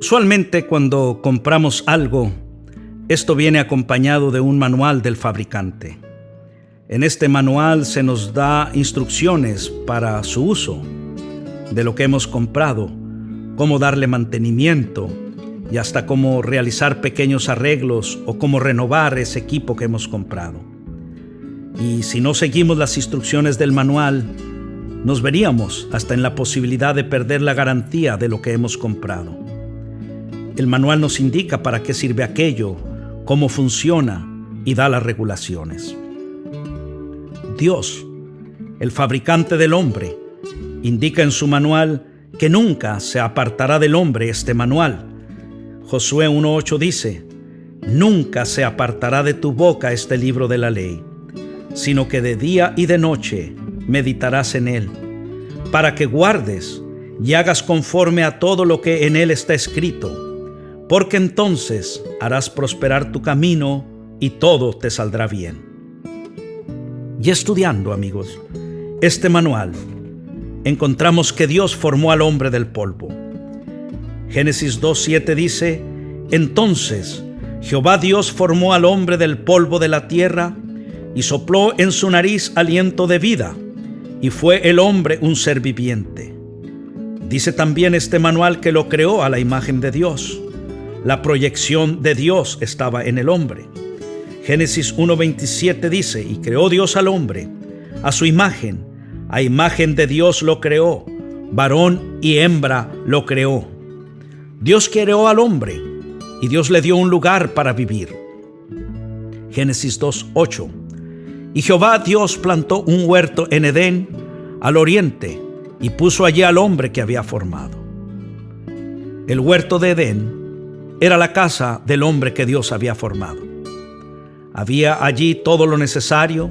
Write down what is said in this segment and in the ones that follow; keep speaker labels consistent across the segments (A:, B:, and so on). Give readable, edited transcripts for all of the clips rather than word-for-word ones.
A: Usualmente cuando compramos algo, esto viene acompañado de un manual del fabricante. En este manual se nos da instrucciones para su uso, de lo que hemos comprado, cómo darle mantenimiento y hasta cómo realizar pequeños arreglos o cómo renovar ese equipo que hemos comprado. Y si no seguimos las instrucciones del manual, nos veríamos hasta en la posibilidad de perder la garantía de lo que hemos comprado. El manual nos indica para qué sirve aquello, cómo funciona y da las regulaciones. Dios, el fabricante del hombre, indica en su manual que nunca se apartará del hombre este manual. Josué 1:8 dice: nunca se apartará de tu boca este libro de la ley, sino que de día y de noche meditarás en él, para que guardes y hagas conforme a todo lo que en él está escrito, porque entonces harás prosperar tu camino y todo te saldrá bien. Y estudiando, amigos, este manual, encontramos que Dios formó al hombre del polvo. Génesis 2:7 dice: entonces Jehová Dios formó al hombre del polvo de la tierra y sopló en su nariz aliento de vida, y fue el hombre un ser viviente. Dice también este manual que lo creó a la imagen de Dios. La proyección de Dios estaba en el hombre. Génesis 1:27 dice: y creó Dios al hombre a su imagen, a imagen de Dios lo creó, varón y hembra lo creó. Dios creó al hombre y Dios le dio un lugar para vivir. Génesis 2:8. Y Jehová Dios plantó un huerto en Edén, al oriente, y puso allí al hombre que había formado. El huerto de Edén era la casa del hombre que Dios había formado. Había allí todo lo necesario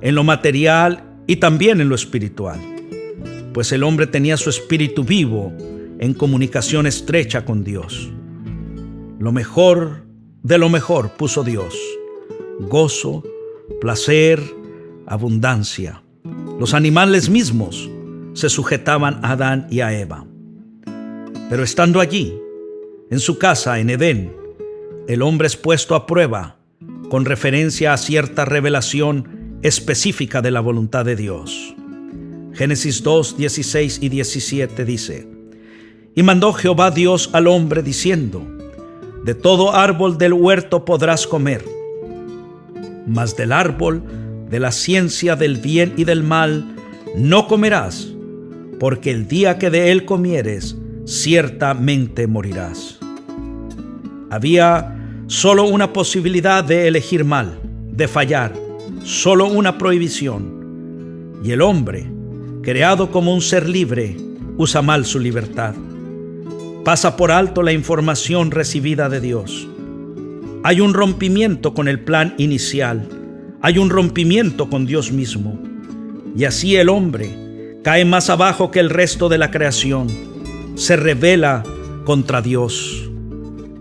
A: en lo material y también en lo espiritual, pues el hombre tenía su espíritu vivo en comunicación estrecha con Dios. Lo mejor de lo mejor puso Dios: gozo, placer, abundancia. Los animales mismos se sujetaban a Adán y a Eva. Pero estando allí, en su casa en Edén, el hombre es puesto a prueba con referencia a cierta revelación específica de la voluntad de Dios. Génesis 2:16 y 17 dice: y mandó Jehová Dios al hombre diciendo: de todo árbol del huerto podrás comer, mas del árbol de la ciencia del bien y del mal no comerás, porque el día que de él comieres, ciertamente morirás. Había solo una posibilidad de elegir mal, de fallar, solo una prohibición. Y el hombre, creado como un ser libre, usa mal su libertad. Pasa por alto la información recibida de Dios. Hay un rompimiento con el plan inicial. Hay un rompimiento con Dios mismo. Y así el hombre cae más abajo que el resto de la creación. Se rebela contra Dios.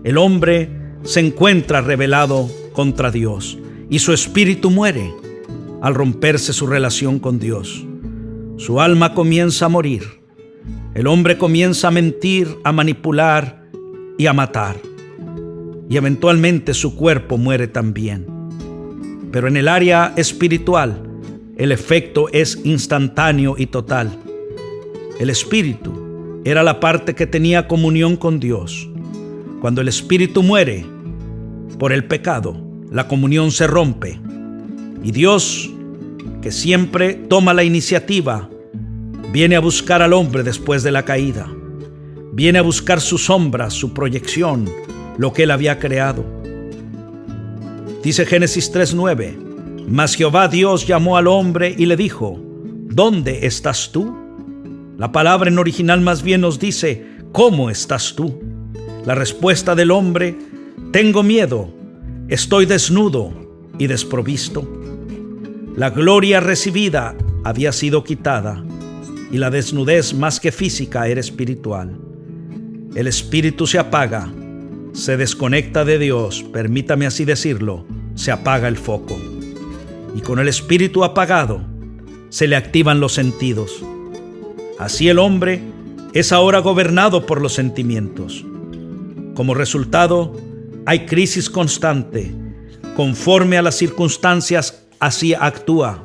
A: El hombre se encuentra rebelado contra Dios y su espíritu muere al romperse su relación con Dios. Su alma comienza a morir. El hombre comienza a mentir, a manipular y a matar. Y eventualmente su cuerpo muere también. Pero en el área espiritual, el efecto es instantáneo y total. El espíritu era la parte que tenía comunión con Dios. Cuando el espíritu muere por el pecado, la comunión se rompe. Y Dios, que siempre toma la iniciativa, viene a buscar al hombre después de la caída. Viene a buscar su sombra, su proyección, lo que él había creado. Dice Génesis 3:9: mas Jehová Dios llamó al hombre y le dijo: ¿dónde estás tú? La palabra en original más bien nos dice: ¿cómo estás tú? La respuesta del hombre: tengo miedo, estoy desnudo y desprovisto. La gloria recibida había sido quitada y la desnudez más que física era espiritual. El espíritu se apaga, se desconecta de Dios, permítame así decirlo, se apaga el foco. Y con el espíritu apagado se le activan los sentidos. Así el hombre es ahora gobernado por los sentimientos. Como resultado, hay crisis constante. Conforme a las circunstancias, así actúa.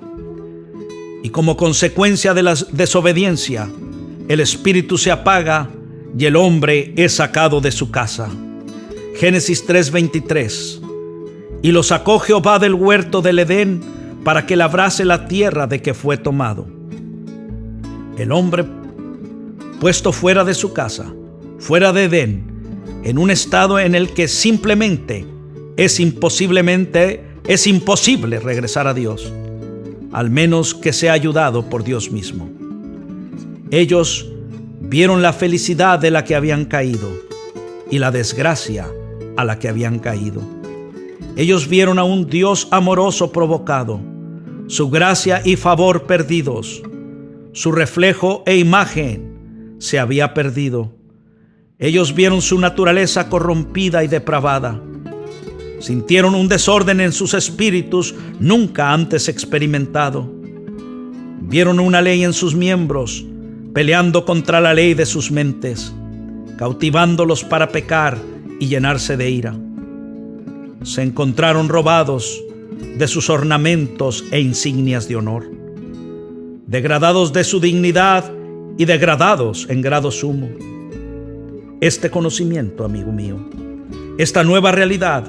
A: Y como consecuencia de la desobediencia, el espíritu se apaga y el hombre es sacado de su casa. Génesis 3:23. Y lo sacó Jehová del huerto del Edén para que labrase la tierra de que fue tomado. El hombre, puesto fuera de su casa, fuera de Edén, en un estado en el que simplemente es imposible regresar a Dios, al menos que sea ayudado por Dios mismo. Ellos vieron la felicidad de la que habían caído y la desgracia a la que habían caído. Ellos vieron a un Dios amoroso provocado, su gracia y favor perdidos, su reflejo e imagen se había perdido. Ellos vieron su naturaleza corrompida y depravada. Sintieron un desorden en sus espíritus nunca antes experimentado. Vieron una ley en sus miembros, peleando contra la ley de sus mentes, cautivándolos para pecar y llenarse de ira. Se encontraron robados de sus ornamentos e insignias de honor, degradados de su dignidad y degradados en grado sumo. Este conocimiento, amigo mío, esta nueva realidad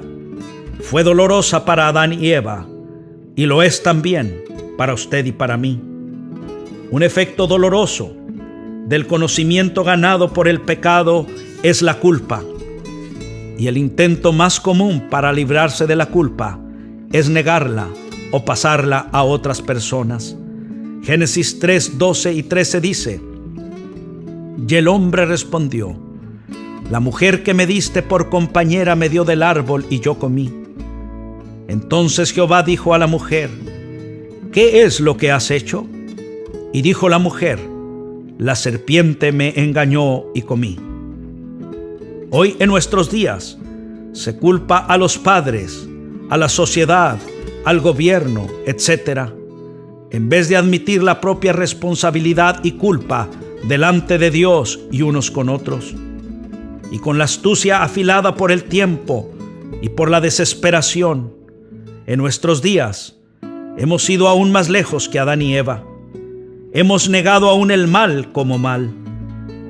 A: fue dolorosa para Adán y Eva, y lo es también para usted y para mí. Un efecto doloroso del conocimiento ganado por el pecado es la culpa, y el intento más común para librarse de la culpa es negarla o pasarla a otras personas. Génesis 3:12 y 13 dice: Y el hombre respondió: La mujer que me diste por compañera me dio del árbol y yo comí. Entonces Jehová dijo a la mujer: ¿Qué es lo que has hecho? Y dijo la mujer: La serpiente me engañó y comí. Hoy en nuestros días se culpa a los padres, a la sociedad, al gobierno, etc., en vez de admitir la propia responsabilidad y culpa delante de Dios y unos con otros. Y con la astucia afilada por el tiempo y por la desesperación, en nuestros días hemos ido aún más lejos que Adán y Eva. Hemos negado aún el mal como mal.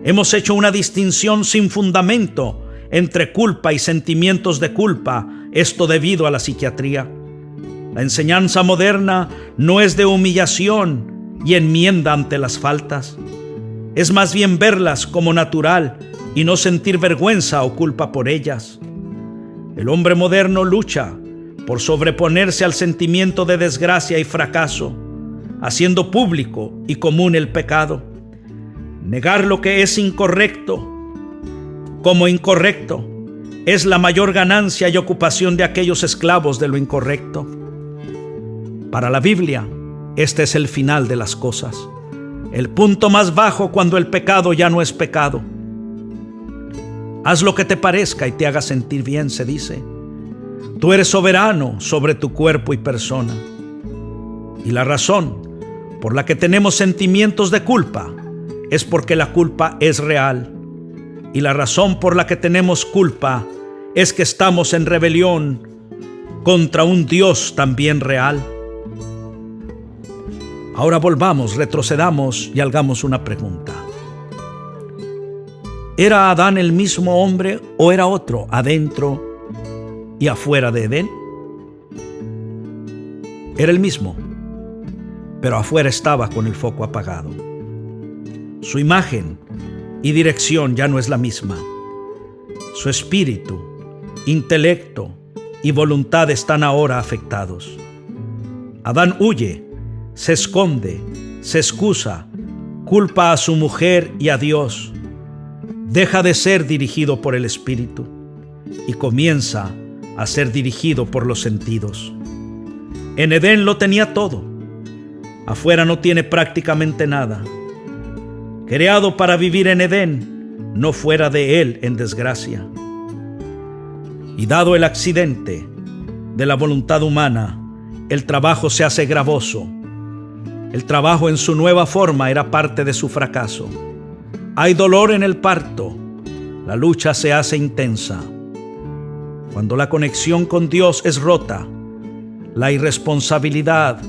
A: Hemos hecho una distinción sin fundamento entre culpa y sentimientos de culpa, esto debido a la psiquiatría. La enseñanza moderna no es de humillación y enmienda ante las faltas. Es más bien verlas como natural y no sentir vergüenza o culpa por ellas. El hombre moderno lucha por sobreponerse al sentimiento de desgracia y fracaso, haciendo público y común el pecado. Negar lo que es incorrecto como incorrecto es la mayor ganancia y ocupación de aquellos esclavos de lo incorrecto. Para la Biblia, este es el final de las cosas, el punto más bajo cuando el pecado ya no es pecado. Haz lo que te parezca y te haga sentir bien, se dice. Tú eres soberano sobre tu cuerpo y persona. Y la razón por la que tenemos sentimientos de culpa es porque la culpa es real. Y la razón por la que tenemos culpa es que estamos en rebelión contra un Dios también real. Ahora volvamos, retrocedamos y hagamos una pregunta. ¿Era Adán el mismo hombre o era otro adentro y afuera de Edén? Era el mismo, pero afuera estaba con el foco apagado. Su imagen y dirección ya no es la misma. Su espíritu, intelecto y voluntad están ahora afectados. Adán huye, se esconde, se excusa, culpa a su mujer y a Dios. Deja de ser dirigido por el espíritu y comienza a ser dirigido por los sentidos. En Edén lo tenía todo. Afuera no tiene prácticamente nada. Creado para vivir en Edén, no fuera de él en desgracia. Y dado el accidente de la voluntad humana, el trabajo se hace gravoso. El trabajo en su nueva forma era parte de su fracaso. Hay dolor en el parto, la lucha se hace intensa. Cuando la conexión con Dios es rota, la irresponsabilidad,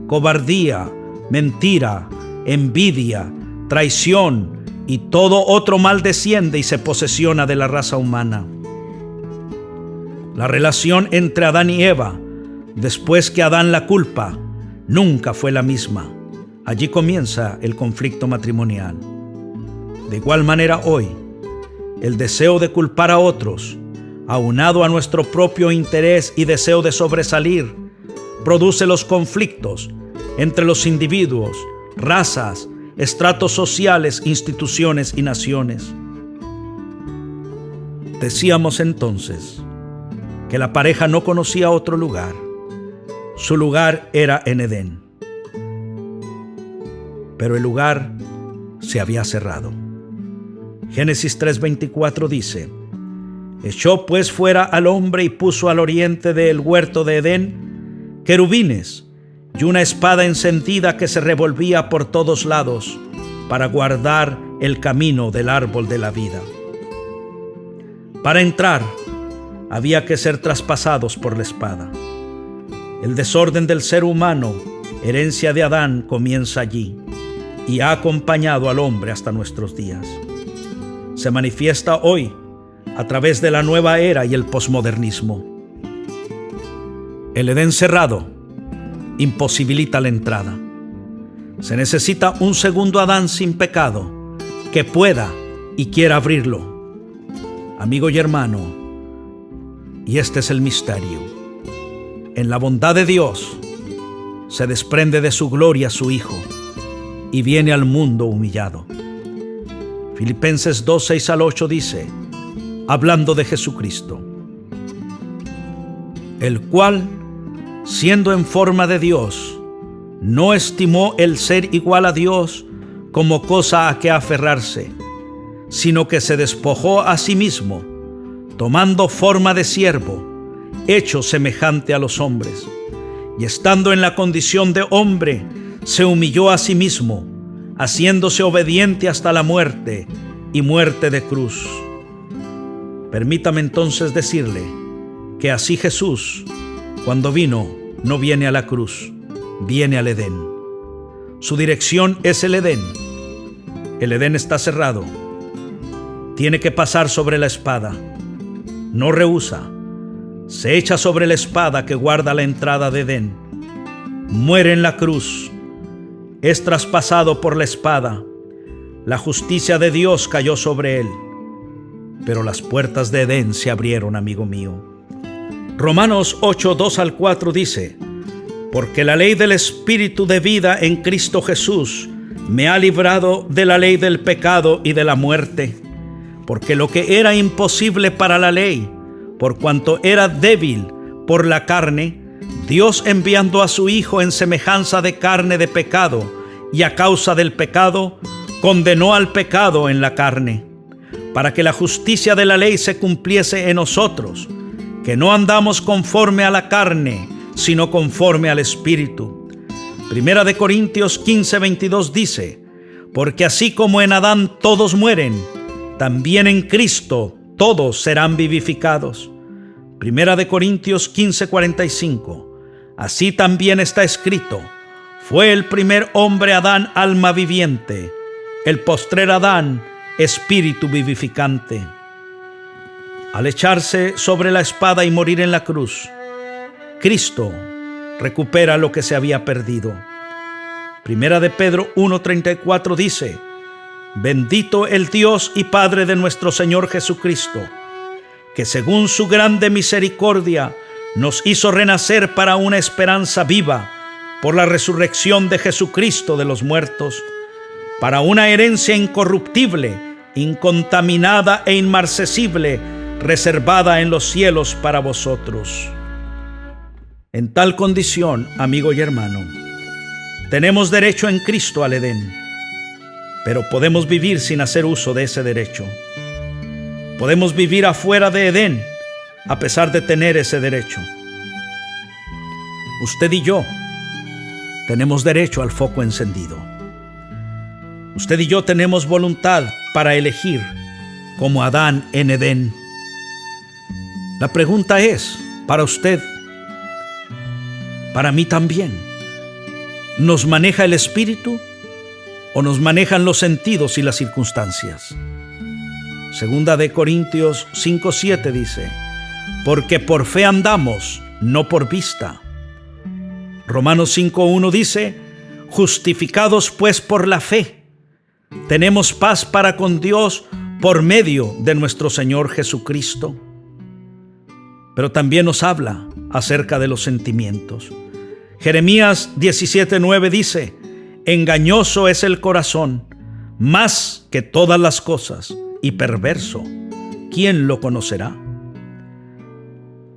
A: cobardía, mentira, envidia, traición y todo otro mal desciende y se posesiona de la raza humana. La relación entre Adán y Eva, después que Adán la culpa, nunca fue la misma. Allí comienza el conflicto matrimonial. De igual manera hoy, el deseo de culpar a otros, aunado a nuestro propio interés y deseo de sobresalir, produce los conflictos entre los individuos, razas, estratos sociales, instituciones y naciones. Decíamos entonces que la pareja no conocía otro lugar. Su lugar era en Edén. Pero el lugar se había cerrado. Génesis 3:24 dice: echó pues fuera al hombre y puso al oriente del huerto de Edén querubines y una espada encendida que se revolvía por todos lados para guardar el camino del árbol de la vida. Para entrar había que ser traspasados por la espada. El desorden del ser humano, herencia de Adán, comienza allí y ha acompañado al hombre hasta nuestros días. Se manifiesta hoy a través de la nueva era y el posmodernismo. El Edén cerrado imposibilita la entrada. Se necesita un segundo Adán sin pecado que pueda y quiera abrirlo. Amigo y hermano, y este es el misterio. En la bondad de Dios se desprende de su gloria su Hijo y viene al mundo humillado. Filipenses 2:6-8 dice, hablando de Jesucristo, el cual, siendo en forma de Dios, no estimó el ser igual a Dios como cosa a que aferrarse, sino que se despojó a sí mismo, tomando forma de siervo, hecho semejante a los hombres, y estando en la condición de hombre, se humilló a sí mismo, haciéndose obediente hasta la muerte y muerte de cruz. Permítame entonces decirle que así Jesús, cuando vino, no viene a la cruz, viene al Edén. Su dirección es el Edén. El Edén está cerrado. Tiene que pasar sobre la espada. No rehúsa. Se echa sobre la espada que guarda la entrada de Edén. Muere en la cruz. Es traspasado por la espada. La justicia de Dios cayó sobre él. Pero las puertas de Edén se abrieron, amigo mío. Romanos 8:2-4 dice, porque la ley del Espíritu de vida en Cristo Jesús me ha librado de la ley del pecado y de la muerte. Porque lo que era imposible para la ley, por cuanto era débil por la carne, Dios enviando a su Hijo en semejanza de carne de pecado, y a causa del pecado, condenó al pecado en la carne, para que la justicia de la ley se cumpliese en nosotros, que no andamos conforme a la carne, sino conforme al Espíritu. Primera de Corintios 15:22 dice, porque así como en Adán todos mueren, también en Cristo todos serán vivificados. Primera de Corintios 15:45, así también está escrito, fue el primer hombre Adán alma viviente, el postrer Adán espíritu vivificante. Al echarse sobre la espada y morir en la cruz, Cristo recupera lo que se había perdido. Primera de Pedro 1:34 dice, bendito el Dios y Padre de nuestro Señor Jesucristo, que según su grande misericordia nos hizo renacer para una esperanza viva por la resurrección de Jesucristo de los muertos, para una herencia incorruptible, incontaminada e inmarcesible, reservada en los cielos para vosotros. En tal condición, amigo y hermano, tenemos derecho en Cristo al Edén, pero podemos vivir sin hacer uso de ese derecho. Podemos vivir afuera de Edén, a pesar de tener ese derecho. Usted y yo tenemos derecho al foco encendido. Usted y yo tenemos voluntad para elegir como Adán en Edén. La pregunta es, para usted, para mí también, ¿nos maneja el Espíritu o nos manejan los sentidos y las circunstancias? Segunda de Corintios 5:7 dice, porque por fe andamos, no por vista. Romanos 5:1 dice, justificados pues por la fe, tenemos paz para con Dios por medio de nuestro Señor Jesucristo. Pero también nos habla acerca de los sentimientos. Jeremías 17:9 dice, engañoso es el corazón, más que todas las cosas, y perverso, ¿quién lo conocerá?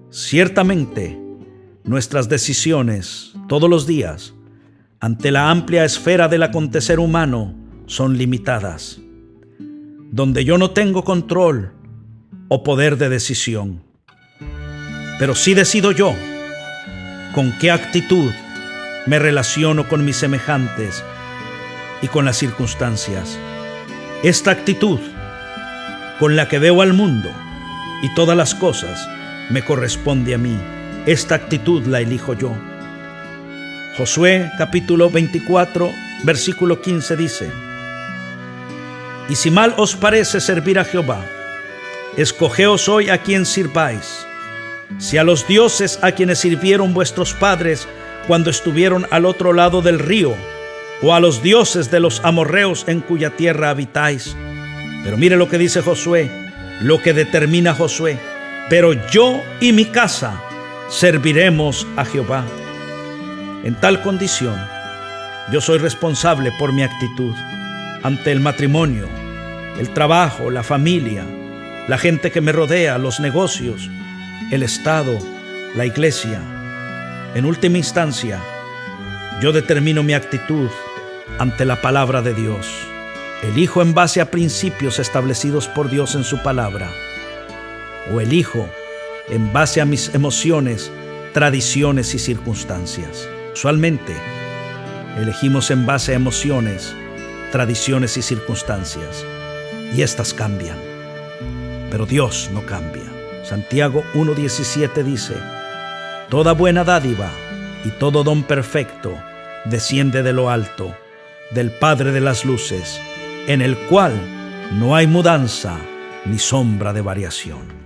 A: Ciertamente, nuestras decisiones todos los días, ante la amplia esfera del acontecer humano, son limitadas, donde yo no tengo control o poder de decisión. Pero sí decido yo con qué actitud me relaciono con mis semejantes y con las circunstancias. Esta actitud con la que veo al mundo y todas las cosas me corresponde a mí. Esta actitud la elijo yo. Josué capítulo 24, versículo 15 dice, y si mal os parece servir a Jehová, escogeos hoy a quien sirváis, si a los dioses a quienes sirvieron vuestros padres cuando estuvieron al otro lado del río, o a los dioses de los amorreos en cuya tierra habitáis. Pero mire lo que dice Josué, lo que determina Josué, pero yo y mi casa serviremos a Jehová. En tal condición, yo soy responsable por mi actitud ante el matrimonio, el trabajo, la familia, la gente que me rodea, los negocios, el Estado, la iglesia. En última instancia, yo determino mi actitud ante la palabra de Dios. ¿Elijo en base a principios establecidos por Dios en su palabra? ¿O elijo en base a mis emociones, tradiciones y circunstancias? Usualmente, elegimos en base a emociones, tradiciones y circunstancias, y estas cambian. Pero Dios no cambia. Santiago 1:17 dice, toda buena dádiva y todo don perfecto desciende de lo alto, del Padre de las luces, en el cual no hay mudanza ni sombra de variación.